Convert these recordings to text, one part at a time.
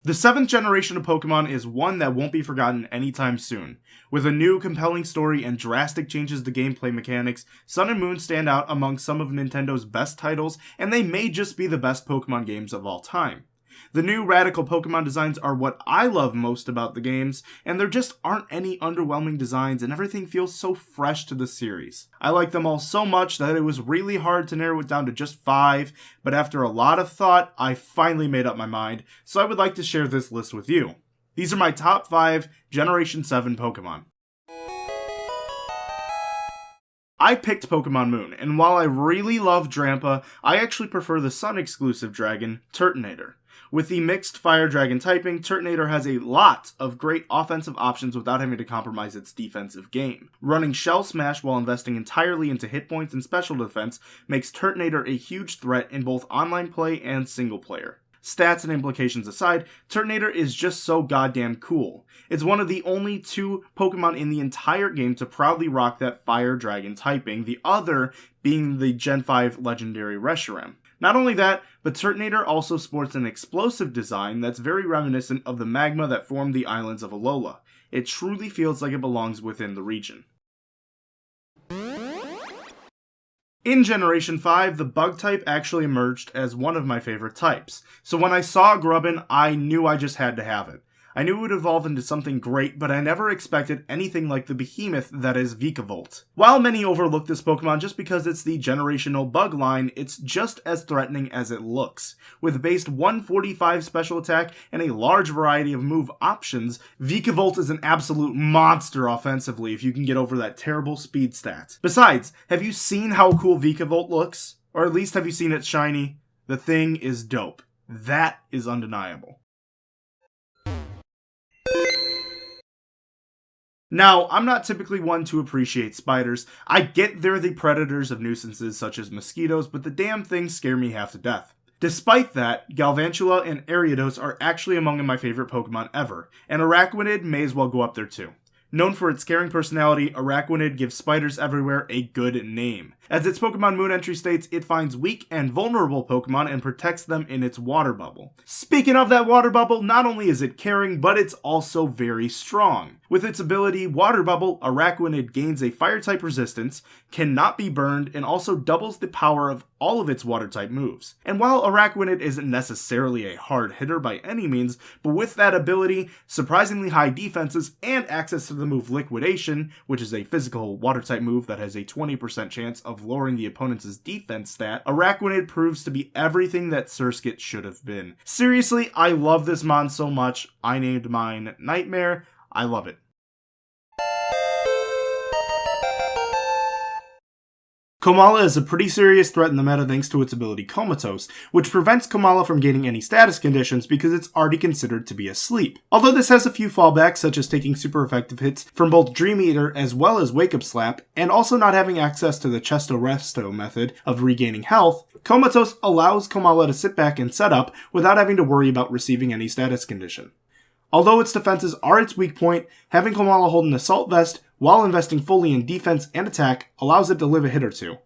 The 7th generation of Pokemon is one that won't be forgotten anytime soon. With a new, compelling story and drastic changes to gameplay mechanics, Sun and Moon stand out among some of Nintendo's best titles, and they may just be the best Pokemon games of all time. The new radical Pokemon designs are what I love most about the games, and there just aren't any underwhelming designs and everything feels so fresh to the series. I like them all so much that it was really hard to narrow it down to just 5, but after a lot of thought, I finally made up my mind, so I would like to share this list with you. These are my top 5 Generation 7 Pokemon. I picked Pokemon Moon, and while I really love Drampa, I actually prefer the Sun-exclusive dragon, Terminator. With the mixed Fire Dragon typing, Terminator has a lot of great offensive options without having to compromise its defensive game. Running Shell Smash while investing entirely into hit points and special defense makes Terminator a huge threat in both online play and single player. Stats and implications aside, Terminator is just so goddamn cool. It's one of the only 2 Pokemon in the entire game to proudly rock that Fire Dragon typing, the other being the Gen 5 legendary Reshiram. Not only that, but Terminator also sports an explosive design that's very reminiscent of the magma that formed the islands of Alola. It truly feels like it belongs within the region. In Generation 5, the bug type actually emerged as one of my favorite types, so when I saw Grubbin, I knew I just had to have it. I knew it would evolve into something great, but I never expected anything like the behemoth that is Vikavolt. While many overlook this Pokemon just because it's the generational bug line, it's just as threatening as it looks. With based 145 special attack and a large variety of move options, Vikavolt is an absolute monster offensively if you can get over that terrible speed stat. Besides, have you seen how cool Vikavolt looks? Or at least have you seen it shiny? The thing is dope. That is undeniable. Now, I'm not typically one to appreciate spiders. I get they're the predators of nuisances such as mosquitoes, but the damn things scare me half to death. Despite that, Galvantula and Ariados are actually among my favorite Pokemon ever, and Araquanid may as well go up there too. Known for its caring personality, Araquanid gives spiders everywhere a good name. As its Pokemon Moon entry states, it finds weak and vulnerable Pokemon and protects them in its water bubble. Speaking of that water bubble, not only is it caring, but it's also very strong. With its ability Water Bubble, Araquanid gains a fire-type resistance, cannot be burned, and also doubles the power of all of its water-type moves. And while Araquanid isn't necessarily a hard hitter by any means, but with that ability, surprisingly high defenses, and access to the move Liquidation, which is a physical water-type move that has a 20% chance of lowering the opponent's defense stat, Araquanid proves to be everything that Surskit should have been. Seriously, I love this mon so much, I named mine Nightmare. I love it. Kamala is a pretty serious threat in the meta thanks to its ability Comatose, which prevents Kamala from gaining any status conditions because it's already considered to be asleep. Although this has a few fallbacks such as taking super effective hits from both Dream Eater as well as Wake Up Slap, and also not having access to the Chesto Resto method of regaining health, Comatose allows Kamala to sit back and set up without having to worry about receiving any status condition. Although its defenses are its weak point, having Kamala hold an Assault Vest while investing fully in defense and attack allows it to live a hit or two.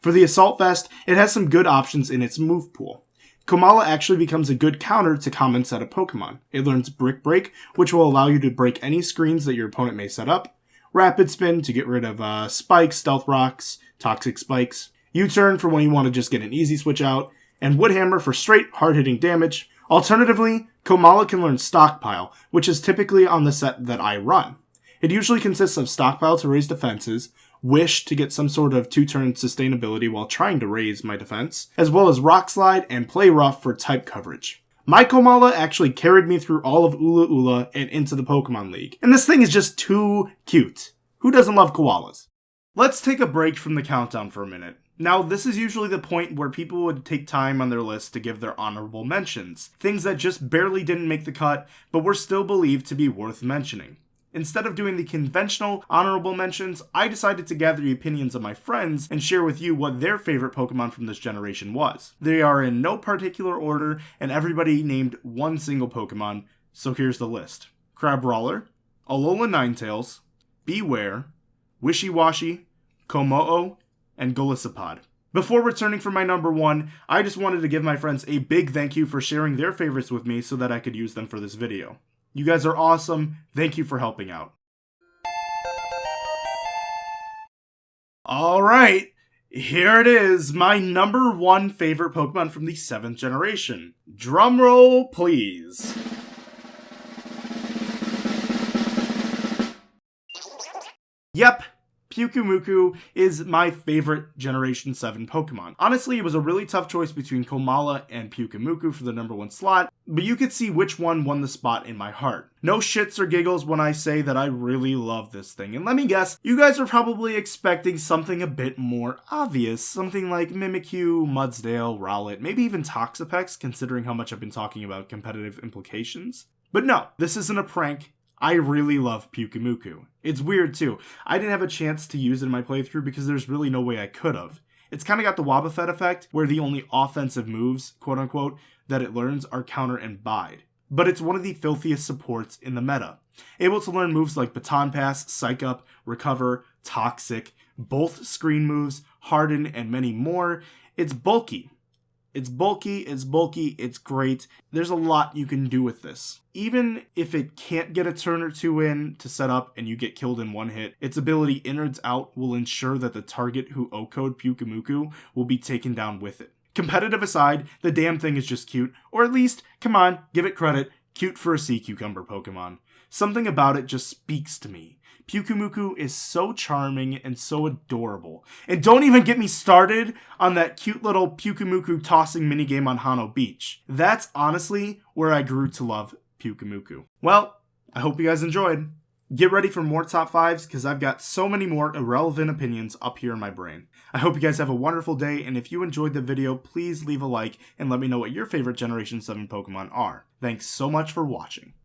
For the Assault Vest, it has some good options in its move pool. Kamala actually becomes a good counter to common set of Pokemon. It learns Brick Break, which will allow you to break any screens that your opponent may set up, Rapid Spin to get rid of Spikes, Stealth Rocks, Toxic Spikes, U-Turn for when you want to just get an easy switch out, and Wood Hammer for straight, hard-hitting damage. Alternatively, Kamala can learn Stockpile, which is typically on the set that I run. It usually consists of Stockpile to raise defenses, Wish to get some sort of 2-turn sustainability while trying to raise my defense, as well as Rock Slide and Play Rough for type coverage. My Kamala actually carried me through all of Ula Ula and into the Pokemon League, and this thing is just too cute. Who doesn't love koalas? Let's take a break from the countdown for a minute. Now, this is usually the point where people would take time on their list to give their honorable mentions, things that just barely didn't make the cut, but were still believed to be worth mentioning. Instead of doing the conventional honorable mentions, I decided to gather the opinions of my friends and share with you what their favorite Pokemon from this generation was. They are in no particular order, and everybody named one single Pokemon, so here's the list. Crabrawler, Alola Ninetales, Beware, Wishy-Washy, Komodo, and Golisopod. Before returning for my number 1, I just wanted to give my friends a big thank you for sharing their favorites with me so that I could use them for this video. You guys are awesome. Thank you for helping out. Alright, here it is, my number 1 favorite Pokemon from the 7th generation. Drumroll, please. Yep, Pyukumuku is my favorite Generation 7 Pokemon. Honestly, it was a really tough choice between Kamala and Pyukumuku for the number 1 slot, but you could see which one won the spot in my heart. No shits or giggles when I say that I really love this thing, and let me guess, you guys are probably expecting something a bit more obvious, something like Mimikyu, Mudsdale, Rowlet, maybe even Toxapex, considering how much I've been talking about competitive implications. But no, this isn't a prank. I really love Pyukumuku. It's weird too. I didn't have a chance to use it in my playthrough because there's really no way I could have. It's kind of got the Wobbuffet effect, where the only offensive moves, quote unquote, that it learns are counter and bide. But it's one of the filthiest supports in the meta. Able to learn moves like Baton Pass, Psych Up, Recover, Toxic, both screen moves, Harden, and many more. It's bulky. It's bulky, it's great. There's a lot you can do with this. Even if it can't get a turn or two in to set up and you get killed in one hit, its ability Innards Out will ensure that the target who O-code Pyukumuku will be taken down with it. Competitive aside, the damn thing is just cute, or at least, come on, give it credit, cute for a sea cucumber Pokemon. Something about it just speaks to me. Pyukumuku is so charming and so adorable. And don't even get me started on that cute little Pyukumuku tossing minigame on Hano Beach. That's honestly where I grew to love Pyukumuku. Well, I hope you guys enjoyed. Get ready for more top 5s because I've got so many more irrelevant opinions up here in my brain. I hope you guys have a wonderful day, and if you enjoyed the video, please leave a like and let me know what your favorite Generation 7 Pokemon are. Thanks so much for watching.